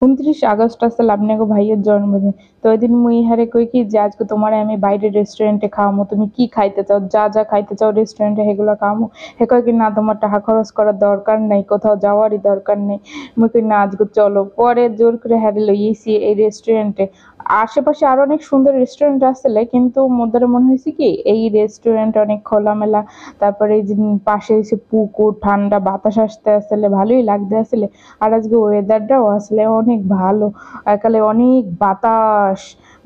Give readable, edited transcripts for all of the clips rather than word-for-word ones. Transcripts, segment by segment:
29 August আসলে আপনাকে ভাইয়ের জন্মদিন। তো ওইদিন মুই ইহারে কই কি যে আজকে তোমারে আমি বাইরের রেস্টুরেন্টে খাওয়ামু, তুমি কি খাইতে চাও, যা যা খাইতে চাও রেস্টুরেন্টে সেগুলো খাওয়ামু। হে কয় কি না তোমার টাকা খরচ করার দরকার নাই, কোথাও যাওয়ারই দরকার নেই। মুই কই না আজকে চলো, পরে জোর করে হ্যারে লইয়েছি এই রেস্টুরেন্টে। আশেপাশে আরো অনেক সুন্দর রেস্টুরেন্ট আসলে, কিন্তু মোদের মনে হয়েছে কি এই রেস্টুরেন্ট অনেক খোলামেলা, তারপরে এই যে পাশে এসে পুকুর, ঠান্ডা বাতাস আসতে আসলে ভালোই লাগতে আসলে। আর আজকে ওয়েদারটাও আসলে অনেক ভালো, একালে অনেক বাতাস,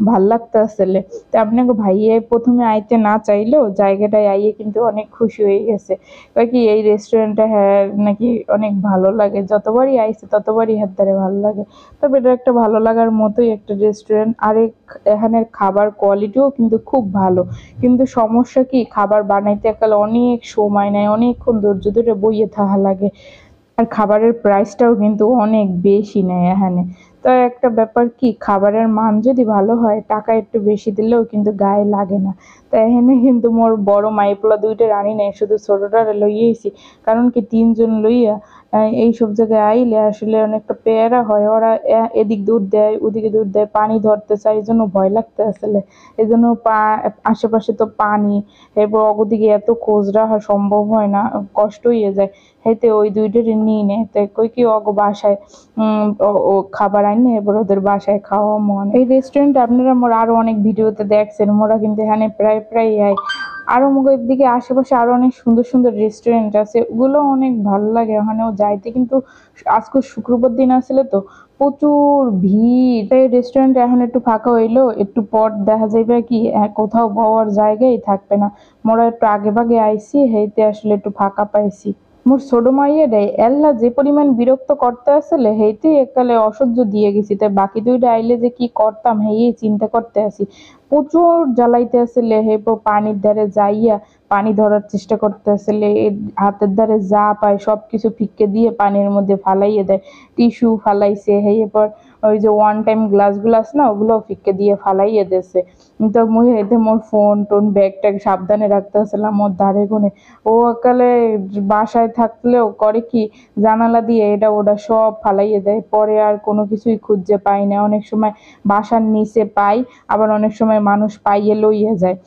ভাল লাগতে আসলে। তো আপনাকে ভাইয়ে প্রথমে আইতে না চাইলেও জায়গাটায় আইয়ে কিন্তু অনেক খুশি হয়ে গেছে। কয় কি এই রেস্টুরেন্টটা হ্যাঁ নাকি অনেক ভালো লাগে, যতবারই আইছে ততবারই হাত ধারে ভালো লাগে। তবে এটা একটা ভালো লাগার মতোই একটা রেস্টুরেন্ট। আর এখানের খাবার কোয়ালিটিও কিন্তু খুব ভালো, কিন্তু সমস্যা কি খাবার বানাইতে একালে অনেক সময় নেয়, অনেকক্ষণ ধৈর্য ধরে বইয়ে থাকা লাগে। আর খাবারের প্রাইসটাও কিন্তু অনেক বেশি নেয় এখানে। তো একটা ব্যাপার কি খাবারের মান যদি ভালো হয় টাকা একটু বেশি দিলেও কিন্তু গায়ে লাগে না। তো এখানে কিন্তু মোর বড় মাইপোলা দুইটা রানি নেই, শুধু ছোটটারে লইয়েছি। কারণ কি তিনজন লইয়া এইসব জায়গায় আইলে আসলে অনেকটা প্যারা হয়, ওরা এদিক দৌড় দেয় ওদিকে দৌড় দেয়, পানি ধরতে চায়, এই জন্য ভয় লাগতে আসলে। এই জন্য আশেপাশে তো পানি, এরপর অগদিকে এত খোঁজ রাখা সম্ভব হয় না, কষ্ট হয়ে যায়। হেতে ওই দুইটারে নিয়ে নেয়, তাই কই কি অগো বাসায় ও খাবার আইনে এবার ওদের বাসায় খাওয়া মন। এই রেস্টুরেন্ট আপনারা মোর আরো অনেক ভিডিওতে দেখছেন, মোরা কিন্তু এখানে প্রায় প্রায় আই। আরো মুগের দিকে আশেপাশে আরো অনেক সুন্দর সুন্দর রেস্টুরেন্ট আছে, ওগুলো অনেক ভালো লাগে ওখানেও যাইতে। কিন্তু আজকে শুক্রবার দিন আসলে তো প্রচুর ভিড়, তাই রেস্টুরেন্ট এখন একটু ফাঁকা হইলো, একটু পর দেখা যাইবে কি কোথাও বওয়ার জায়গাই থাকবে না। মোরা একটু আগে ভাগে আইছি, হেইতে আসলে একটু ফাঁকা পাইছি। মোর ছোট মাইয়ারে এল্লা যে পরিমাণ বিরক্ত করতে আসলে হেইতেই একালে অসহ্য দিয়ে গেছি। তাই বাকি দুইটা আইলে যে কি করতাম হেই চিন্তা করতে আসি। প্রচুর জ্বালাইতে আসলে পানির ধারে যাইয়া পানি ধরার চেষ্টা করতে আসলে হাতের ধারে যা পায় সবকিছু ফিক্কে দিয়ে পানির মধ্যে ফালাইয়ে দেয়। টিস্যু ফালাইছে, এরপর ওই যে ওয়ান টাইম গ্লাস গুলাস না ওগুলো ফিক্কে দিয়ে ফালাইয়ে দিয়েছে। তো মুই এতে মোর ফোন টোন ব্যাগ ট্যাগ সাবধানে রাখতে আসলাম মোর ধারে কোণে। ও একালে বাসায় থাকলেও করে কি জানালা দিয়ে এটা ওটা সব ফালাইয়ে দেয়, পরে আর কোনো কিছুই খুঁজে পাই না। অনেক সময় বাসার নিচে পাই, আবার অনেক সময় মানুষ পাইয়ে লইয়ে যায়।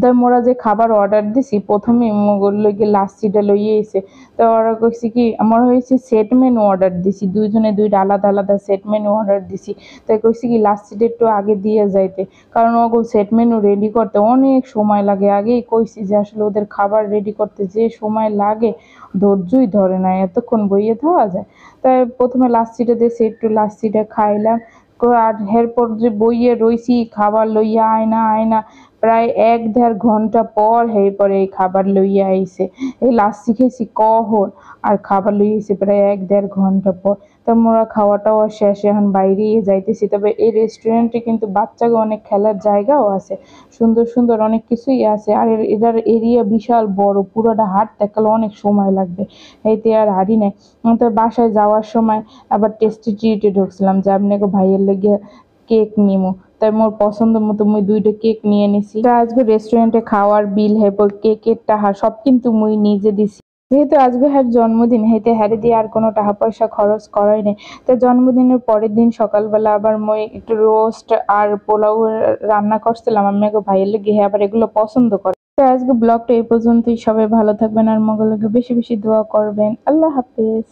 তাই মোরা যে খাবার অর্ডার দিছি প্রথমে মোগল লইগে লাচ্ছিটা লইয়ে এসে। তো ওরা কইছে কি আমার হয়েছে সেট মেনু অর্ডার দিছি, দুইজনে দুইটা আলাদা আলাদা সেট মেনু অর্ডার দিছি। তাই কইছে কি লাচ্ছিটা একটু আগে দিয়ে যাইতে, কারণ ওগুলো সেট মেনু রেডি করতে অনেক সময় লাগে। আগেই কইছি যে আসলে ওদের খাবার রেডি করতে যে সময় লাগে ধৈর্যই ধরে না, এতক্ষণ বইয়ে থাকা যায়। তাই প্রথমে লাচ্ছিটা দিয়েছে, একটু লাচ্ছিটা খাইলাম। আর এরপর যে বইয়ে রইছি খাবার লইয়া আয়না আয়না, প্রায় ১-১.৫ ঘন্টা পর পরে এই খাবার লইয়া আইছে। এই লাচ্ছি খেয়েছি কখন, আর খাবার লইয়া আইছে প্রায় ১-১.৫ ঘন্টা পর। তা মোরা খাওয়া টাওয়া শেষ, এখন বাইরেই যাইতেছি। তবে এই রেস্টুরেন্টে কিন্তু বাচ্চাকে অনেক খেলার জায়গাও আছে, সুন্দর সুন্দর অনেক কিছুই আছে। আর এটার এরিয়া বিশাল বড়, পুরোটা হাঁটতে গেলে অনেক সময় লাগবে, এইতে আর হাঁটি নাই। তো বাসায় যাওয়ার সময় আবার টেস্টি ট্রিটে ঢুকছিলাম যে আপনাকে ভাইয়ের লেগে কেক নিমু। তাই মোর পছন্দ মতো মুই দুইটা কেক নিয়ে নিছি। তা আজকে রেস্টুরেন্টে খাওয়ার বিল কেকের টাকা সব কিন্তু মুই নিজে দিছি। যেহেতু আজকে হ্যার জন্মদিন, হেতে হ্যারে দিয়ে আর কোনো টাকা পয়সা খরচ করাই নেই। তো জন্মদিনের পরের দিন সকালবেলা আবার মই একটু রোস্ট আর পোলাও রান্না করছিলাম আমি ভাইয়ের লেগে, আবার এগুলো পছন্দ করে। তো আজকে ব্লগটা এই পর্যন্তই। সবাই ভালো থাকবেন আর মঙ্গল বেশি বেশি দোয়া করবেন। আল্লাহ হাফেজ।